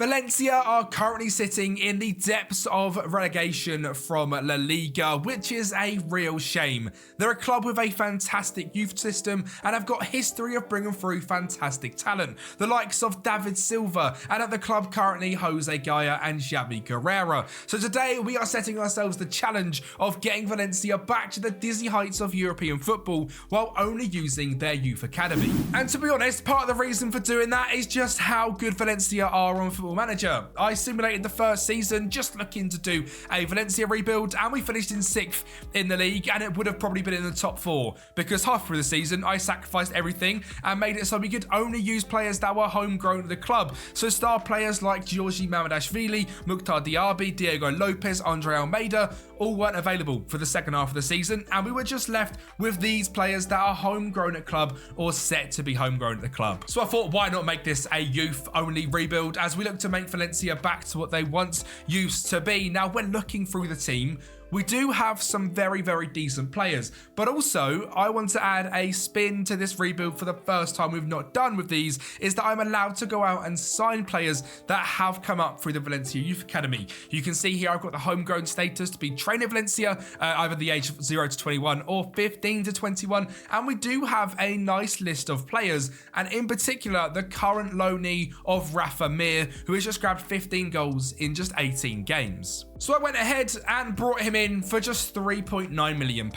Valencia are currently sitting in the depths of relegation from La Liga, which is a real shame. They're a club with a fantastic youth system and have got a history of bringing through fantastic talent, the likes of David Silva, and at the club currently Jose Gaya and Xavi Guerrera. So today we are setting ourselves the challenge of getting Valencia back to the dizzy heights of European football while only using their youth academy. And to be honest, part of the reason for doing that is just how good Valencia are on Football Manager. I simulated the first season just looking to do a Valencia rebuild, and we finished in 6th in the league, and it would have probably been in the top 4 because half through the season I sacrificed everything and made it so we could only use players that were homegrown to the club. So star players like Georgi Mamadashvili, Mukhtar Diaby, Diego Lopez, Andre Almeida all weren't available for the second half of the season, and we were just left with these players that are homegrown at club or set to be homegrown at the club. So I thought, why not make this a youth only rebuild as we look to make Valencia back to what they once used to be. Now, when looking through the team, we do have some very, very decent players, but also I want to add a spin to this rebuild for the first time we've not done with these, is that I'm allowed to go out and sign players that have come up through the Valencia Youth Academy. You can see here I've got the homegrown status to be trained at Valencia, either the age of 0 to 21 or 15 to 21, and we do have a nice list of players, and in particular the current loanee of Rafa Mir, who has just grabbed 15 goals in just 18 games. So I went ahead and brought him in for just £3.9 million.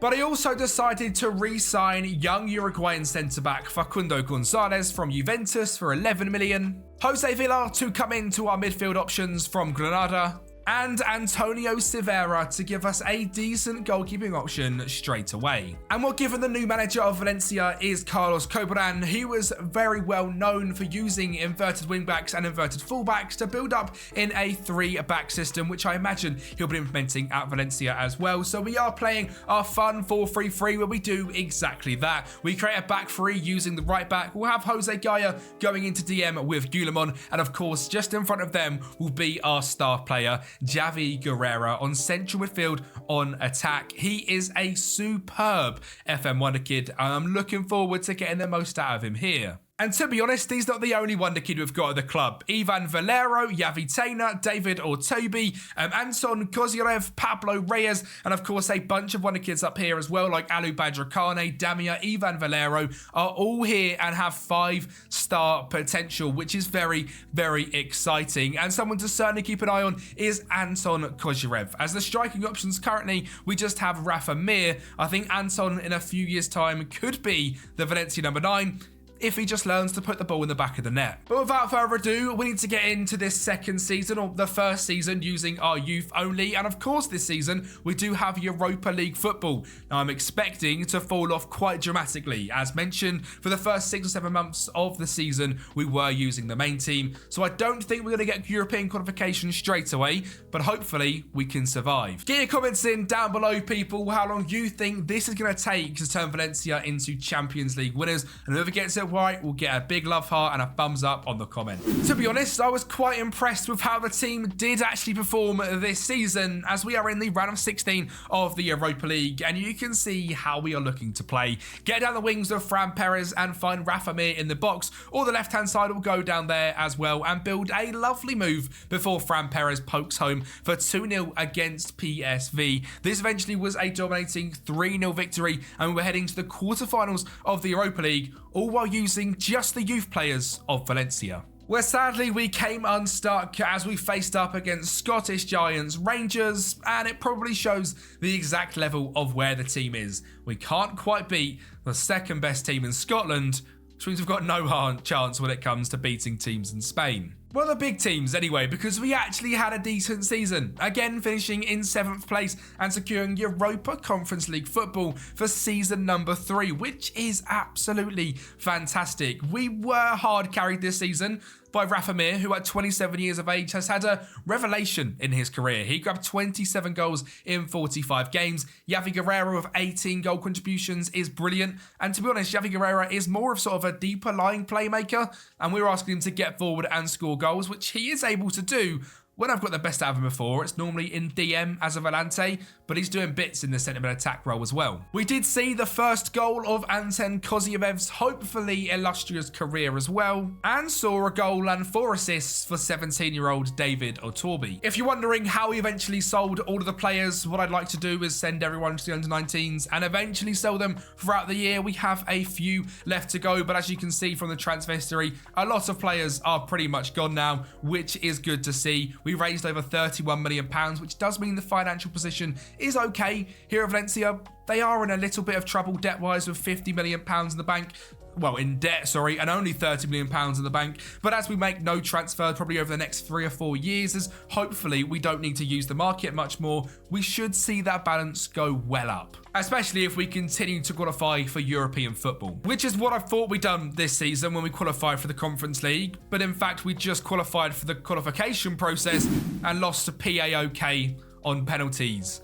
But I also decided to re-sign young Uruguayan centre-back Facundo Gonzalez from Juventus for 11 million, Jose Villar to come into our midfield options from Granada, and Antonio Silveira to give us a decent goalkeeping option straight away. And what given the new manager of Valencia is Carlos Cobran, he was very well known for using inverted wingbacks and inverted fullbacks to build up in a 3-back system, which I imagine he'll be implementing at Valencia as well. So we are playing our fun 4-3-3 where we do exactly that. We create a back 3 using the right back. We'll have Jose Gaya going into DM with Guillamon, and of course just in front of them will be our star player Xavi Guerrera on central midfield on attack. He is a superb FM wonder kid, and I'm looking forward to getting the most out of him here. And to be honest, he's not the only wonder kid we've got at the club. Ivan Valero, Yavi Tena, David Ortobi, Anton Kozyrev, Pablo Reyes, and of course a bunch of wonder kids up here as well, like Alu Badrakane, Damia, Ivan Valero, are all here and have 5-star potential, which is very, very exciting. And someone to certainly keep an eye on is Anton Kozyrev. As the striking options currently, we just have Rafa Mir. I think Anton in a few years' time could be the Valencia number 9, if he just learns to put the ball in the back of the net. But without further ado, we need to get into this second season, or the first season, using our youth only. And of course this season we do have Europa League football. Now I'm expecting to fall off quite dramatically. As mentioned, for the first 6 or 7 months of the season we were using the main team, so I don't think we're going to get European qualification straight away, but hopefully we can survive. Get your comments in down below, people, how long you think this is going to take to turn Valencia into Champions League winners, and whoever gets it right will get a big love heart and a thumbs up on the comment. To be honest, I was quite impressed with how the team did actually perform this season, as we are in the round of 16 of the Europa League, and you can see how we are looking to play. Get down the wings of Fran Perez and find Rafa Mir in the box, or the left hand side will go down there as well and build a lovely move before Fran Perez pokes home for 2-0 against PSV. This eventually was a dominating 3-0 victory, and we're heading to the quarterfinals of the Europa League, all while using just the youth players of Valencia, where sadly we came unstuck as we faced up against Scottish giants Rangers, and it probably shows the exact level of where the team is. We can't quite beat the second best team in Scotland, which means we've got no chance when it comes to beating teams in Spain. Well, the big teams anyway, because we actually had a decent season, again finishing in 7th place and securing Europa Conference League football for season number 3, which is absolutely fantastic. We were hard carried this season by Rafa Mir, who at 27 years of age has had a revelation in his career. He grabbed 27 goals in 45 games. Xavi Guerrera with 18 goal contributions is brilliant. And to be honest, Xavi Guerrera is more of sort of a deeper lying playmaker, and we're asking him to get forward and score goals, which he is able to do, when I've got the best out of him before, it's normally in DM as a Volante, but he's doing bits in the centre mid attack role as well. We did see the first goal of Anton Kozyev's hopefully illustrious career as well, and saw a goal and 4 assists for 17-year-old David Otorbi. If you're wondering how we eventually sold all of the players, what I'd like to do is send everyone to the under-19s and eventually sell them throughout the year. We have a few left to go, but as you can see from the transfer history, a lot of players are pretty much gone now, which is good to see. We raised over £31 million, which does mean the financial position is okay here at Valencia. They are in a little bit of trouble debt-wise with £50 million in the bank. Well, in debt, sorry, and only £30 million in the bank. But as we make no transfer probably over the next 3 or 4 years, as hopefully we don't need to use the market much more, we should see that balance go well up. Especially if we continue to qualify for European football, which is what I thought we'd done this season when we qualified for the Conference League. But in fact, we just qualified for the qualification process and lost to PAOK on penalties.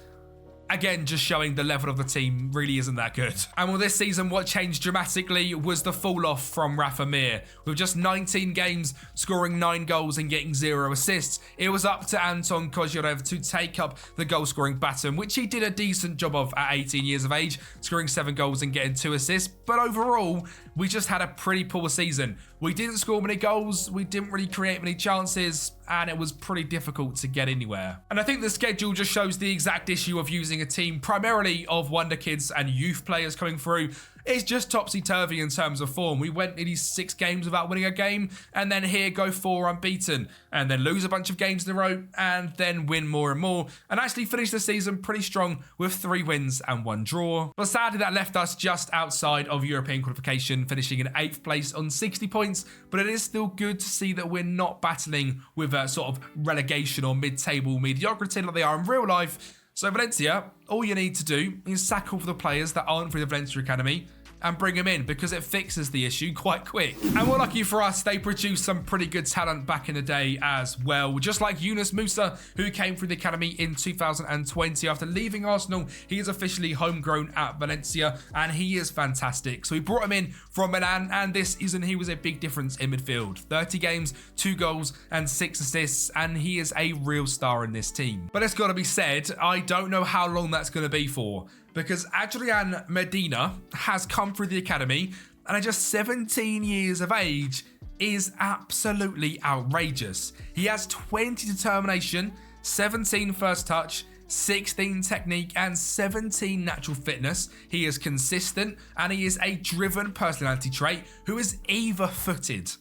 Again, just showing the level of the team really isn't that good. And well, this season, what changed dramatically was the fall off from Rafa Mir. With just 19 games, scoring 9 goals and getting 0 assists, it was up to Anton Kozyev to take up the goal scoring baton, which he did a decent job of at 18 years of age, scoring 7 goals and getting 2 assists. But overall, we just had a pretty poor season. We didn't score many goals, we didn't really create many chances, and it was pretty difficult to get anywhere. And I think the schedule just shows the exact issue of using a team primarily of wonderkids and youth players coming through. It's just topsy-turvy in terms of form. We went nearly 6 games without winning a game, and then here go 4 unbeaten, and then lose a bunch of games in a row, and then win more and more, and actually finish the season pretty strong with 3 wins and 1 draw. But sadly, that left us just outside of European qualification, finishing in 8th place on 60 points, but it is still good to see that we're not battling with a sort of relegation or mid-table mediocrity like they are in real life. So Valencia, all you need to do is sack off the players that aren't through the Valencia Academy and bring them in, because it fixes the issue quite quick. And well, lucky for us, they produced some pretty good talent back in the day as well. Just like Yunus Musa, who came through the academy in 2020. After leaving Arsenal, he is officially homegrown at Valencia, and he is fantastic. So we brought him in from Milan, and this season he was a big difference in midfield. 30 games, 2 goals, and 6 assists, and he is a real star in this team. But it's got to be said, I don't know how long that's going to be for, because Adrian Medina has come through the academy and at just 17 years of age is absolutely outrageous. He has 20 determination, 17 first touch, 16 technique, and 17 natural fitness. He is consistent, and he is a driven personality trait who is either-footed.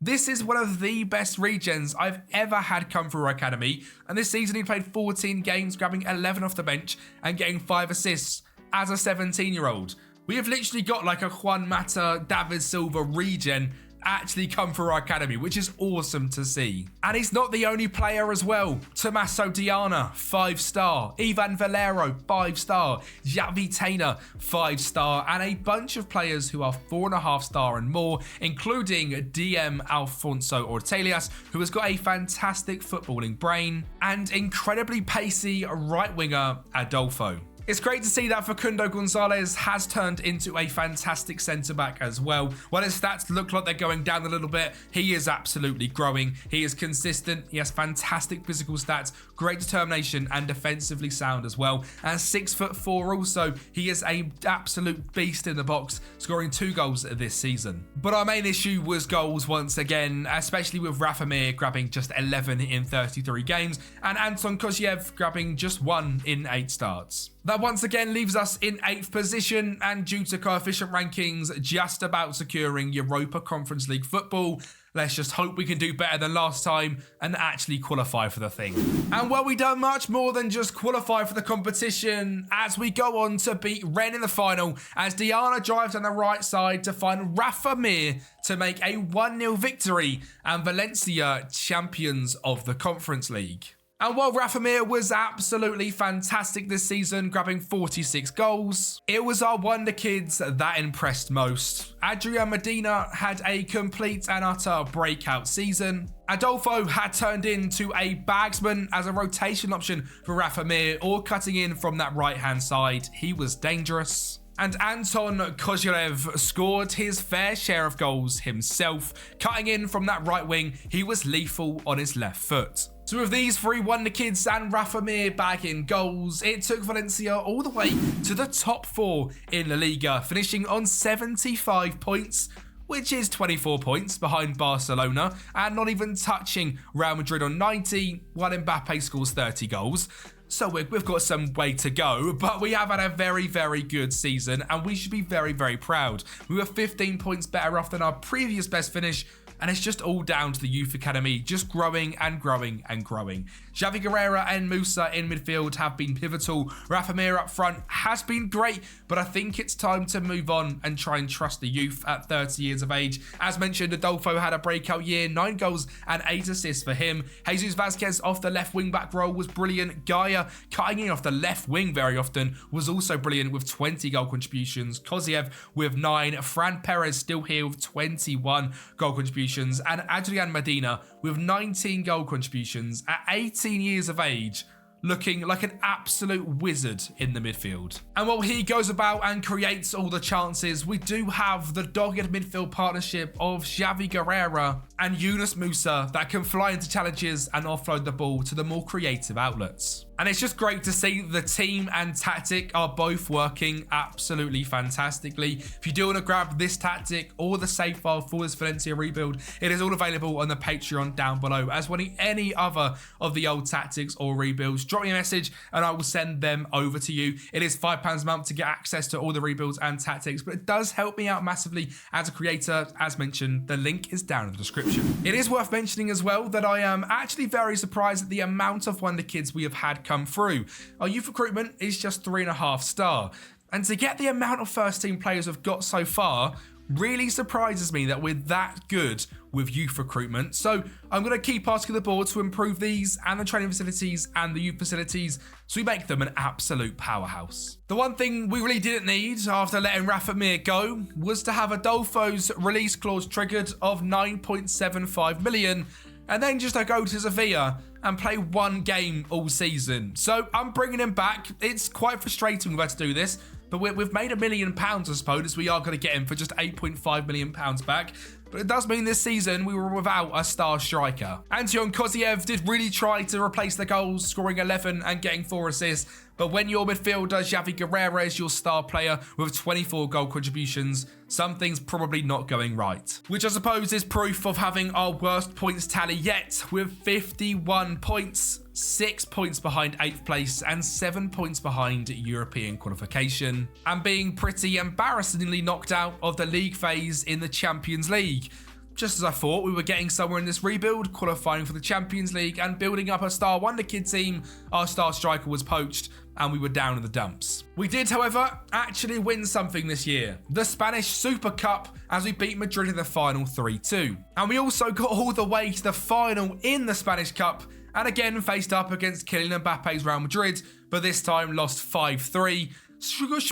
This is one of the best regens I've ever had come through our academy, and this season he played 14 games, grabbing 11 off the bench and getting 5 assists as a 17-year-old. We have literally got like a Juan Mata, David Silva regen actually come through our academy, which is awesome to see. And he's not the only player as well. Tommaso Diana, 5-star. Ivan Valero, 5-star. Javi Tainer, 5-star. And a bunch of players who are 4.5-star and more, including DM Alfonso Ortelias, who has got a fantastic footballing brain, and incredibly pacey right winger Adolfo. It's great to see that Facundo Gonzalez has turned into a fantastic centre-back as well. While his stats look like they're going down a little bit, he is absolutely growing. He is consistent, he has fantastic physical stats, great determination, and defensively sound as well. And 6'4" also, he is an absolute beast in the box, scoring 2 goals this season. But our main issue was goals once again, especially with Rafa Mir grabbing just 11 in 33 games, and Anton Kozyev grabbing just 1 in 8 starts. That once again leaves us in 8th position, and due to coefficient rankings just about securing Europa Conference League football, let's just hope we can do better than last time and actually qualify for the thing. And well, we done much more than just qualify for the competition, as we go on to beat Rennes in the final, as Diana drives down the right side to find Rafa Mir to make a 1-0 victory, and Valencia champions of the Conference League. And while Rafa Mir was absolutely fantastic this season, grabbing 46 goals, it was our wonder kids that impressed most. Adrian Medina had a complete and utter breakout season. Adolfo had turned into a bagsman as a rotation option for Rafa Mir, or cutting in from that right-hand side. He was dangerous. And Anton Kozyrev scored his fair share of goals himself. Cutting in from that right wing, he was lethal on his left foot. So with these three wonder kids and Rafamir bagging goals, it took Valencia all the way to the top 4 in La Liga, finishing on 75 points, which is 24 points behind Barcelona, and not even touching Real Madrid on 90, while Mbappe scores 30 goals. So we've got some way to go, but we have had a very, very good season, and we should be very, very proud. We were 15 points better off than our previous best finish, and it's just all down to the youth academy, just growing and growing and growing. Xavi Guerrera and Musa in midfield have been pivotal. Rafamir up front has been great, but I think it's time to move on and try and trust the youth at 30 years of age. As mentioned, Adolfo had a breakout year, 9 goals and 8 assists for him. Jesus Vazquez off the left wing back role was brilliant. Gaia cutting in off the left wing very often was also brilliant with 20 goal contributions. Koziev with 9. Fran Perez still here with 21 goal contributions. And Adrian Medina with 19 goal contributions at 18 years of age, looking like an absolute wizard in the midfield. And while he goes about and creates all the chances, we do have the dogged midfield partnership of Xavi Guerrera and Yunus Musa that can fly into challenges and offload the ball to the more creative outlets. And it's just great to see the team and tactic are both working absolutely fantastically. If you do want to grab this tactic or the save file for this Valencia rebuild, it is all available on the Patreon down below, as well as any other of the old tactics or rebuilds. Drop me a message and I will send them over to you. It is £5 a month to get access to all the rebuilds and tactics, but it does help me out massively as a creator. As mentioned, the link is down in the description. It is worth mentioning as well that I am actually very surprised at the amount of wonder kids we have had come through. Our youth recruitment is just 3.5 star, and to get the amount of first team players we've got so far really surprises me that we're that good with youth recruitment. So I'm going to keep asking the board to improve these and the training facilities and the youth facilities so we make them an absolute powerhouse. The one thing we really didn't need after letting Rafamir go was to have Adolfo's release clause triggered of 9.75 million and then just go to Sevilla and play 1 game all season. So I'm bringing him back. It's quite frustrating we've had to do this, but we've made £1 million, I suppose. We are going to get him for just £8.5 million back. But it does mean this season we were without a star striker. Anton Koziev did really try to replace the goals, scoring 11 and getting 4 assists. But when your midfielder Xavi Guerrera is your star player with 24 goal contributions, something's probably not going right. Which I suppose is proof of having our worst points tally yet, with 51 points, 6 points behind 8th place and 7 points behind European qualification, and being pretty embarrassingly knocked out of the league phase in the Champions League. Just as I thought we were getting somewhere in this rebuild, qualifying for the Champions League and building up a star wonder kid team, our star striker was poached and we were down in the dumps. We did, however, actually win something this year, the Spanish Super Cup, as we beat Madrid in the final 3-2. And we also got all the way to the final in the Spanish Cup and again faced up against Kylian Mbappe's Real Madrid, but this time lost 5-3,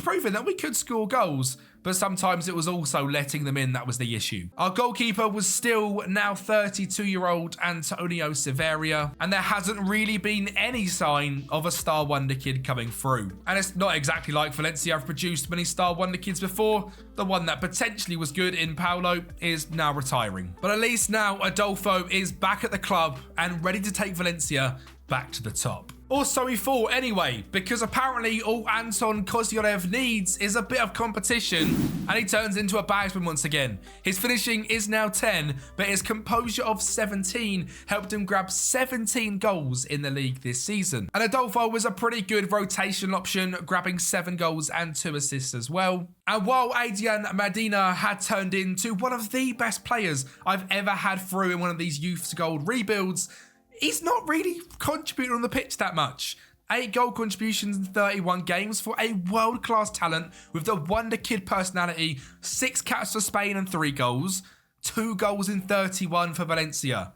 proving that we could score goals, but sometimes it was also letting them in that was the issue. Our goalkeeper was still now 32-year-old Antonio Severia, and there hasn't really been any sign of a star wonder kid coming through. And it's not exactly like Valencia have produced many star wonder kids before. The one that potentially was good in Paulo is now retiring. But at least now Adolfo is back at the club and ready to take Valencia back to the top. Or so we thought anyway, because apparently all Anton Koziev needs is a bit of competition, and he turns into a bagsman once again. His finishing is now 10, but his composure of 17 helped him grab 17 goals in the league this season. And Adolfo was a pretty good rotation option, grabbing 7 goals and 2 assists as well. And while Adrian Medina had turned into one of the best players I've ever had through in one of these youth to gold rebuilds, he's not really contributing on the pitch that much. 8 goal contributions in 31 games for a world-class talent with the wonder kid personality, 6 caps for Spain and 3 goals, 2 goals in 31 for Valencia.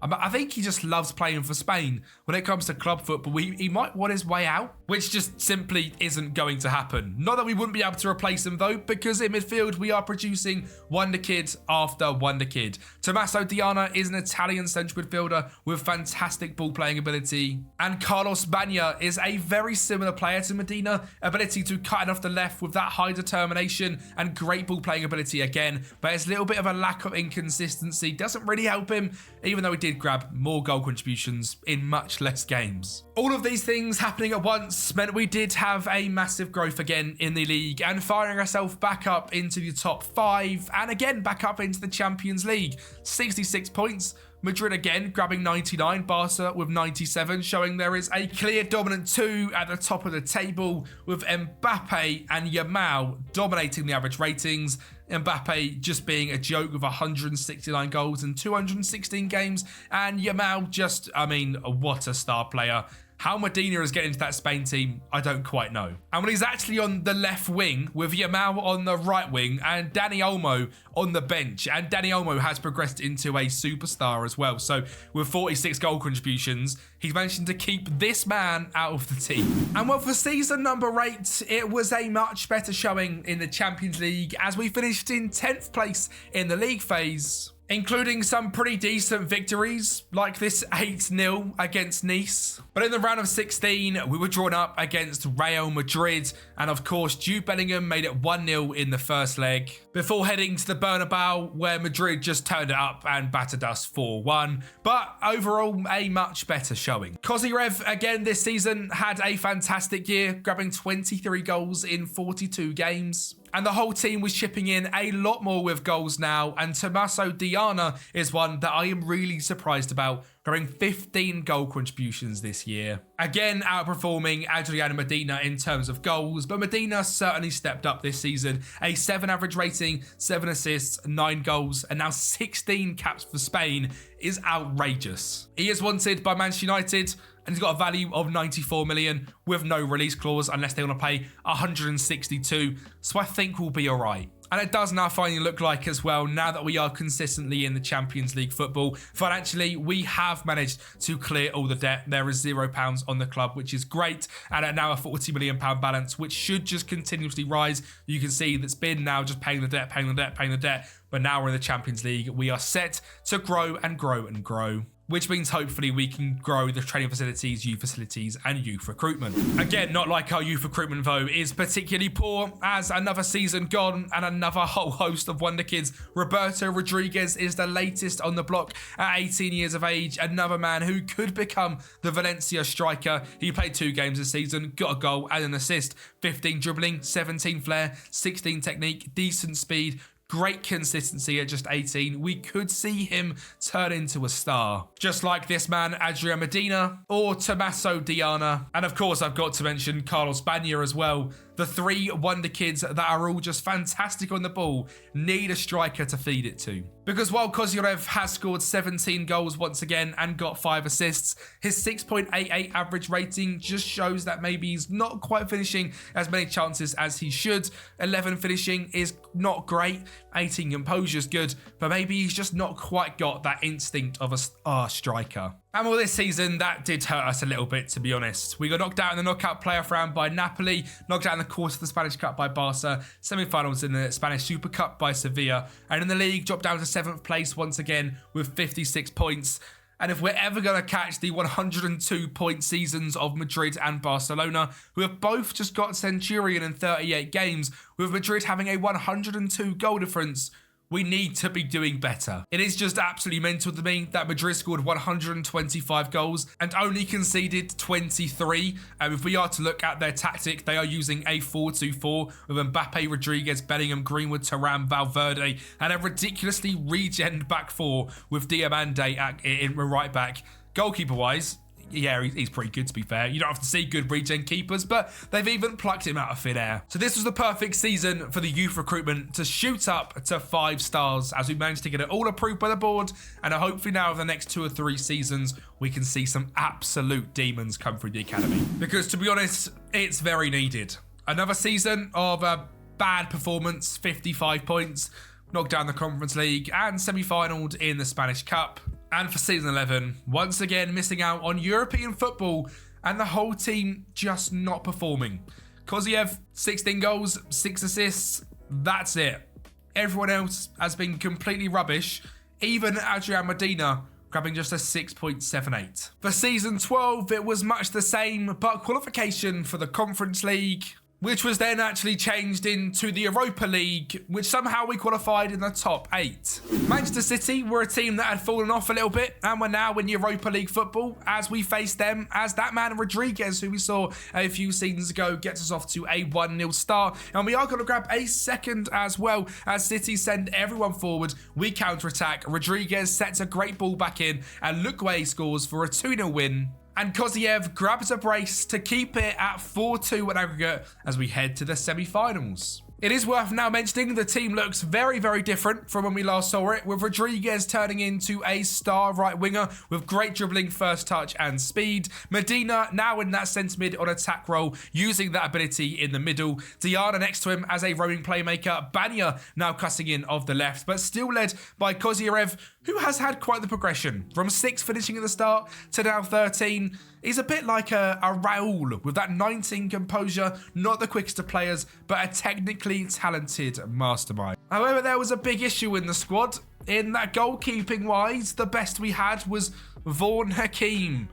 I think he just loves playing for Spain. When it comes to club football, he might want his way out, which just simply isn't going to happen. Not that we wouldn't be able to replace him though, because in midfield we are producing wonder kid after wonder kid. Tommaso Diana is an Italian central midfielder with fantastic ball playing ability, and Carlos Banya is a very similar player to Medina, ability to cut it off the left with that high determination and great ball playing ability again, but it's a little bit of a lack of inconsistency doesn't really help him, even though he did grab more goal contributions in much less games. All of these things happening at once meant we did have a massive growth again in the league and firing ourselves back up into the top 5 and again back up into the Champions League. 66 points. Madrid again grabbing 99, Barca with 97, showing there is a clear dominant 2 at the top of the table, with Mbappe and Yamal dominating the average ratings. Mbappe just being a joke with 169 goals in 216 games, and Yamal just, I mean, what a star player. How Medina is getting into that Spain team, I don't quite know. And when he's actually on the left wing with Yamal on the right wing and Dani Olmo on the bench, and Dani Olmo has progressed into a superstar as well. So with 46 goal contributions, he's managing to keep this man out of the team. And well, for season number 8, it was a much better showing in the Champions League as we finished in 10th place in the league phase, including some pretty decent victories, like this 8-0 against Nice. But in the round of 16, we were drawn up against Real Madrid, and of course, Jude Bellingham made it 1-0 in the first leg, before heading to the Bernabeu, where Madrid just turned it up and battered us 4-1. But overall, a much better showing. Kozyrev, again this season, had a fantastic year, grabbing 23 goals in 42 games. And the whole team was chipping in a lot more with goals now, and Tommaso Diana is one that I am really surprised about, grabbing 15 goal contributions this year. Again, outperforming Adriano Medina in terms of goals, but Medina certainly stepped up this season. A 7 average rating, 7 assists, 9 goals, and now 16 caps for Spain is outrageous. He is wanted by Manchester United, and he's got a value of 94 million with no release clause unless they want to pay 162. So I think we'll be all right. And it does now finally look like as well, now that we are consistently in the Champions League football, financially, we have managed to clear all the debt. There is £0 on the club, which is great. And at now a £40 million balance, which should just continuously rise. You can see that's been now just paying the debt, paying the debt, paying the debt. But now we're in the Champions League. We are set to grow and grow and grow, which means hopefully we can grow the training facilities, youth facilities, and youth recruitment. Again, not like our youth recruitment though is particularly poor, as another season gone and another whole host of wonder kids. Roberto Rodriguez is the latest on the block at 18 years of age, another man who could become the Valencia striker. He played 2 games this season, got a goal and an assist, 15 dribbling, 17 flair, 16 technique, decent speed, great consistency at just 18. We could see him turn into a star, just like this man, Adriano Medina or Tommaso Diana. And of course, I've got to mention Carlos Banya as well. The 3 wonder kids that are all just fantastic on the ball need a striker to feed it to. Because while Kozyrev has scored 17 goals once again and got 5 assists, his 6.88 average rating just shows that maybe he's not quite finishing as many chances as he should. 11 finishing is not great. 18 composure is good, but maybe he's just not quite got that instinct of a star striker. And well, this season, that did hurt us a little bit, to be honest. We got knocked out in the knockout playoff round by Napoli, knocked out in the quarters of the Spanish Cup by Barca, semi-finals in the Spanish Super Cup by Sevilla, and in the league, dropped down to 7th place once again with 56 points. And if we're ever going to catch the 102-point seasons of Madrid and Barcelona, who have both just got Centurion in 38 games, with Madrid having a 102 goal difference, we need to be doing better. It is just absolutely mental to me that Madrid scored 125 goals and only conceded 23. If we are to look at their tactic, they are using a 4-2-4 with Mbappe, Rodriguez, Bellingham, Greenwood, Thuram, Valverde, and a ridiculously regen back 4 with Diamande in right back. Goalkeeper-wise, yeah, he's pretty good, to be fair. You don't have to see good regen keepers, but they've even plucked him out of thin air. So this was the perfect season for the youth recruitment to shoot up to 5 stars as we managed to get it all approved by the board. And hopefully now over the next 2 or 3 seasons, we can see some absolute demons come through the academy. Because to be honest, it's very needed. Another season of a bad performance, 55 points, knocked down the Conference League and semi-finaled in the Spanish Cup. And for season 11, once again missing out on European football and the whole team just not performing. Koziev, 16 goals, 6 assists, that's it. Everyone else has been completely rubbish, even Adrian Medina grabbing just a 6.78. For season 12, it was much the same, but qualification for the Conference League, which was then actually changed into the Europa League, which somehow we qualified in the top 8. Manchester City were a team that had fallen off a little bit and were now in Europa League football as we faced them, as that man Rodriguez, who we saw a few seasons ago, gets us off to a 1-0 start. And we are going to grab a second as well as City send everyone forward. We counter-attack. Rodriguez sets a great ball back in and Luque scores for a 2-0 win. And Koziev grabs a brace to keep it at 4-2 in aggregate as we head to the semi-finals. It is worth now mentioning the team looks very, very different from when we last saw it, with Rodriguez turning into a star right winger with great dribbling, first touch and speed. Medina now in that centre mid on attack role, using that ability in the middle. Diana next to him as a roaming playmaker. Banya now cutting in off the left, but still led by Koziev, who has had quite the progression. From 6 finishing at the start to now 13. He's a bit like a Raul with that 19 composure, not the quickest of players, but a technically talented mastermind. However, there was a big issue in the squad. In that goalkeeping wise, the best we had was Vaughan Hakeem,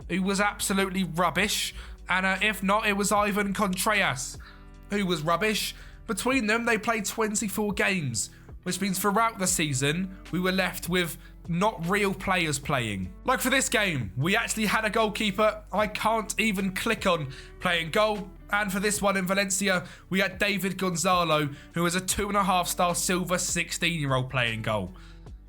who was absolutely rubbish. And if not, it was Ivan Contreras, who was rubbish. Between them, they played 24 games, which means throughout the season, we were left with not real players playing. Like for this game, we actually had a goalkeeper I can't even click on playing goal. And for this one in Valencia, we had David Gonzalo, who was a 2.5-star silver 16-year-old playing goal.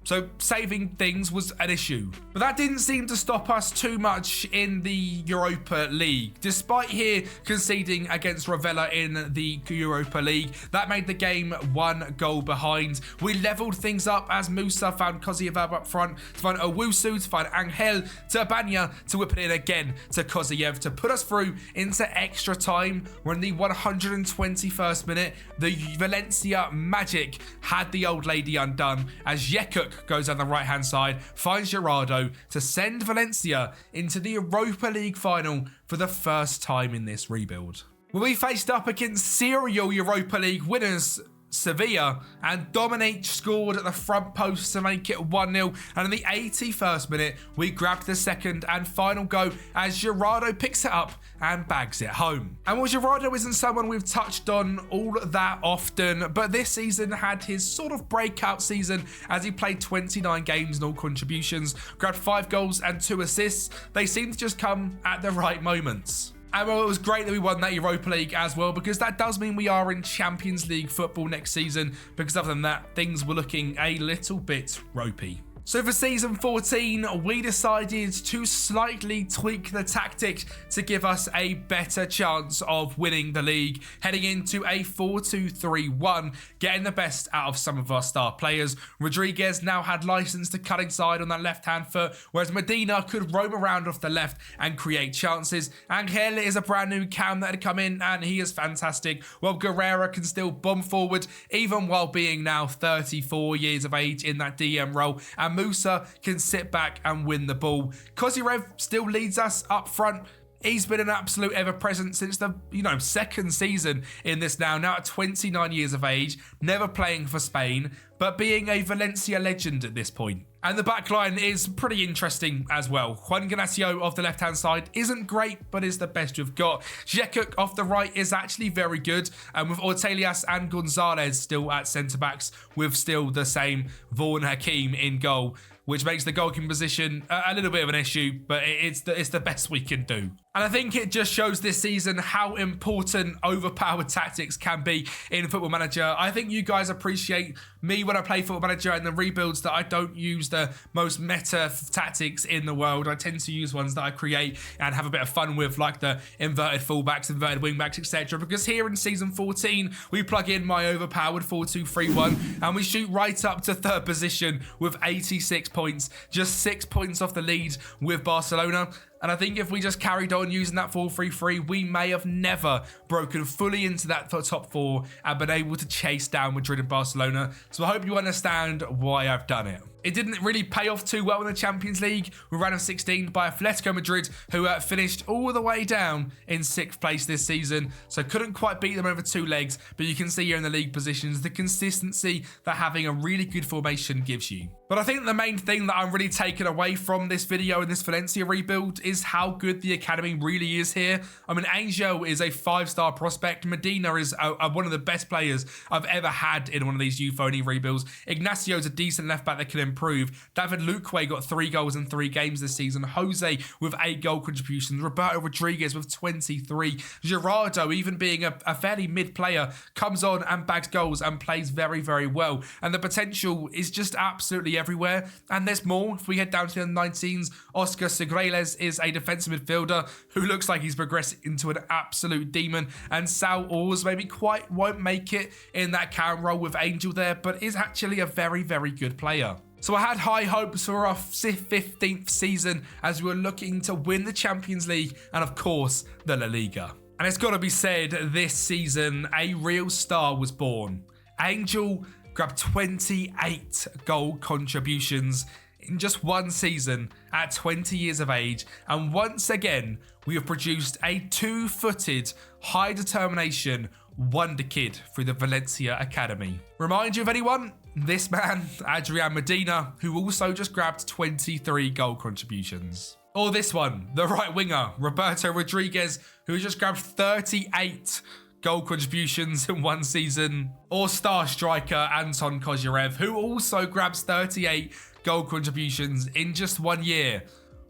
So saving things was an issue. But that didn't seem to stop us too much in the Europa League. Despite here conceding against Ravella in the Europa League, that made the game 1 goal behind. We levelled things up as Musa found Koziev up front, to find Owusu, to find Angel, to Banya, to whip it in again to Koziev to put us through into extra time. We're in the 121st minute. The Valencia magic had the old lady undone as Yekuk goes down the right-hand side, finds Gerardo to send Valencia into the Europa League final for the first time in this rebuild. When we faced up against serial Europa League winners Sevilla, and Dominic scored at the front post to make it 1-0, and in the 81st minute we grabbed the second and final go as Gerardo picks it up and bags it home. And while Gerardo isn't someone we've touched on all that often, but this season had his sort of breakout season as he played 29 games and all contributions, grabbed 5 goals and 2 assists. They seem to just come at the right moments. And well, it was great that we won that Europa League as well, because that does mean we are in Champions League football next season, because other than that, things were looking a little bit ropey. So for season 14, we decided to slightly tweak the tactics to give us a better chance of winning the league, heading into a 4-2-3-1, getting the best out of some of our star players. Rodriguez now had license to cut inside on that left-hand foot, whereas Medina could roam around off the left and create chances. Angel is a brand new cam that had come in, and he is fantastic, while Guerrera can still bomb forward, even while being now 34 years of age in that DM role, and Musa can sit back and win the ball. Koziev still leads us up front. He's been an absolute ever-present since the, second season in this now at 29 years of age, never playing for Spain, but being a Valencia legend at this point. And the back line is pretty interesting as well. Juan Ignacio off the left-hand side isn't great, but is the best we've got. Jekuk off the right is actually very good, and with Ortelias and Gonzalez still at centre-backs, with still the same Vaughan Hakeem in goal, which makes the goalkeeping position a little bit of an issue, but it's the best we can do. And I think it just shows this season how important overpowered tactics can be in Football Manager. I think you guys appreciate me when I play Football Manager and the rebuilds that I don't use the most meta tactics in the world. I tend to use ones that I create and have a bit of fun with, like the inverted fullbacks, inverted wingbacks, etc. Because here in season 14, we plug in my overpowered 4-2-3-1 and we shoot right up to 3rd position with 86 points, just 6 points off the lead with Barcelona. And I think if we just carried on using that 4-3-3, we may have never broken fully into that top 4 and been able to chase down Madrid and Barcelona. So I hope you understand why I've done it. it didn't really pay off too well in the Champions League. We ran of 16 by Atletico Madrid, who finished all the way down in 6th place this season, so couldn't quite beat them over 2 legs. But you can see here in the league positions the consistency that having a really good formation gives you. But I think the main thing that I'm really taking away from this video and this Valencia rebuild is how good the academy really is here. I mean, Angel is a 5-star prospect. Medina is one of the best players I've ever had in one of these youth-only rebuilds. Ignacio's a decent left-back that can improve. David Luque got 3 goals in 3 games this season. Jose with 8 goal contributions. Roberto Rodriguez with 23. Gerardo, even being a fairly mid player, comes on and bags goals and plays very, very well. And the potential is just absolutely everywhere. And there's more. If we head down to the 19s, Oscar Segreles is a defensive midfielder who looks like he's progressing into an absolute demon. And Sal Ors maybe won't make it in that Karen role with Angel there, but is actually a very, very good player. So I had high hopes for our 15th season as we were looking to win the Champions League and, of course, the La Liga. And it's got to be said, this season, a real star was born. Angel grabbed 28 goal contributions in just one season at 20 years of age. And once again, we have produced a 2-footed, high determination wonder kid through the Valencia Academy. Remind you of anyone? This man, Adrian Medina, who also just grabbed 23 goal contributions. Or this one, the right winger, Roberto Rodriguez, who just grabbed 38 goal contributions in one season. Or star striker Anton Kozyrev, who also grabs 38 goal contributions in just 1 year.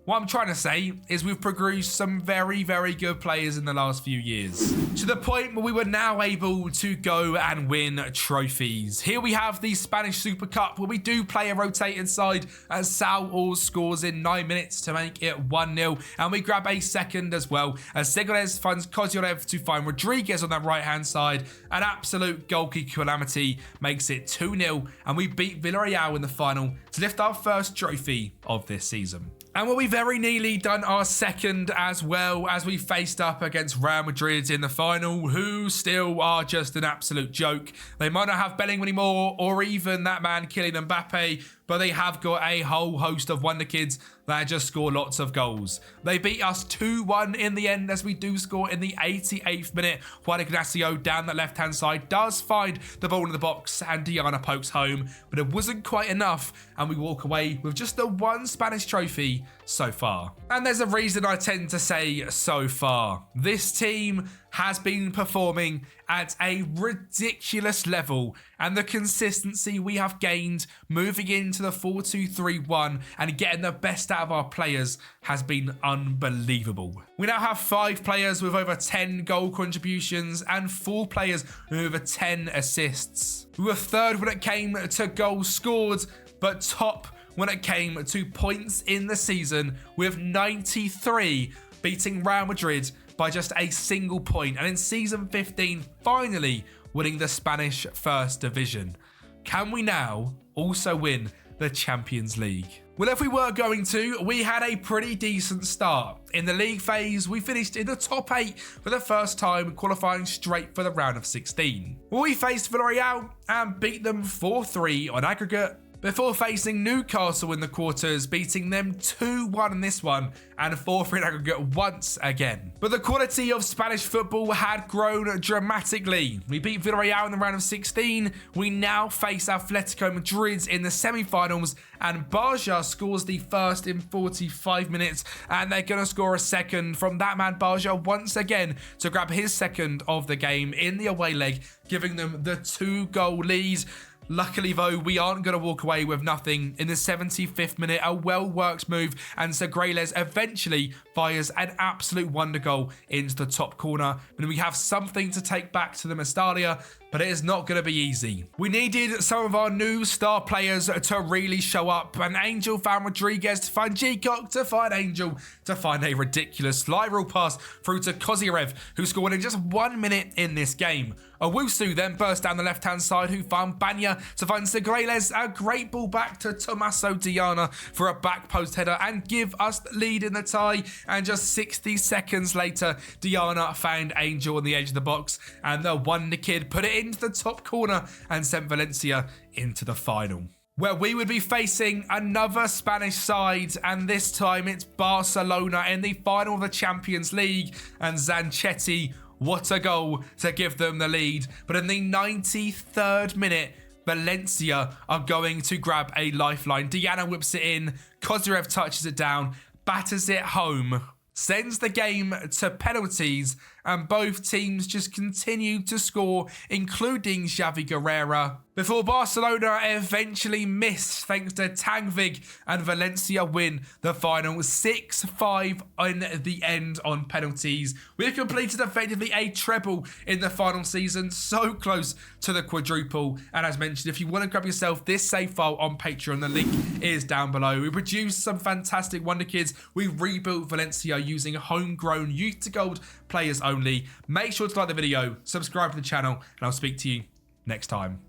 What I'm trying to say is we've produced some very, very good players in the last few years, to the point where we were now able to go and win trophies. Here we have the Spanish Super Cup, where we do play a rotated side as Sal Ors scores in 9 minutes to make it 1-0, and we grab a second as well as Segreles finds Kozyrev to find Rodriguez on that right-hand side. An absolute goalkeeper calamity makes it 2-0, and we beat Villarreal in the final to lift our first trophy of this season. And we very nearly done our second as well, as we faced up against Real Madrid in the final, who still are just an absolute joke. They might not have Bellingham anymore, or even that man Kylian Mbappe, but they have got a whole host of wonder kids that just score lots of goals. They beat us 2-1 in the end, as we do score in the 88th minute. Juan Ignacio down the left-hand side does find the ball in the box, and Diana pokes home, but it wasn't quite enough, and we walk away with just the 1 Spanish trophy so far. And there's a reason I tend to say so far. This team has been performing at a ridiculous level, and the consistency we have gained moving into the 4-2-3-1 and getting the best out of our players has been unbelievable. We now have 5 players with over 10 goal contributions and 4 players with over 10 assists. We were third when it came to goals scored, but top when it came to points in the season, with 93, beating Real Madrid by just a single point, and in season 15 finally winning the Spanish First Division. Can we now also win the Champions League? Well, if we were going to, we had a pretty decent start. In the league phase, we finished in the top 8 for the first time, qualifying straight for the round of 16. We faced Villarreal and beat them 4-3 on aggregate, before facing Newcastle in the quarters, beating them 2-1 in this one and 4-3 in aggregate once again. But the quality of Spanish football had grown dramatically. We beat Villarreal in the round of 16. We now face Atletico Madrid in the semi-finals, and Barja scores the first in 45 minutes, and they're going to score a second from that man Barja once again to grab his second of the game in the away leg, giving them the 2-goal lead. Luckily, though, we aren't going to walk away with nothing. In the 75th minute, a well-worked move, and Segreles eventually fires an absolute wonder goal into the top corner. And we have something to take back to the Mestalla, but it is not going to be easy. We needed some of our new star players to really show up, and Angel found Rodriguez to find G-Cock to find Angel to find a ridiculous lateral pass through to Kozyrev, who scored in just 1 minute in this game. Owusu then burst down the left-hand side, who found Banya to find Segreles. A great ball back to Tommaso Diana for a back post header and give us the lead in the tie. And just 60 seconds later, Diana found Angel on the edge of the box, and the wonder kid put it into the top corner and sent Valencia into the final. where we would be facing another Spanish side, and this time it's Barcelona in the final of the Champions League, and Zanchetti, what a goal to give them the lead. But in the 93rd minute, Valencia are going to grab a lifeline. Diana whips it in, Kozyrev touches it down, batters it home, sends the game to penalties, and both teams just continue to score, including Xavi Guerrera, before Barcelona eventually miss thanks to Tangvig, and Valencia win the final 6-5 in the end on penalties. We've completed effectively a treble in the final season, so close to the quadruple. And as mentioned, if you want to grab yourself this save file on Patreon, the link is down below. We produced some fantastic wonder kids. We rebuilt Valencia using homegrown youth to gold players only. Make sure to like the video, subscribe to the channel, and I'll speak to you next time.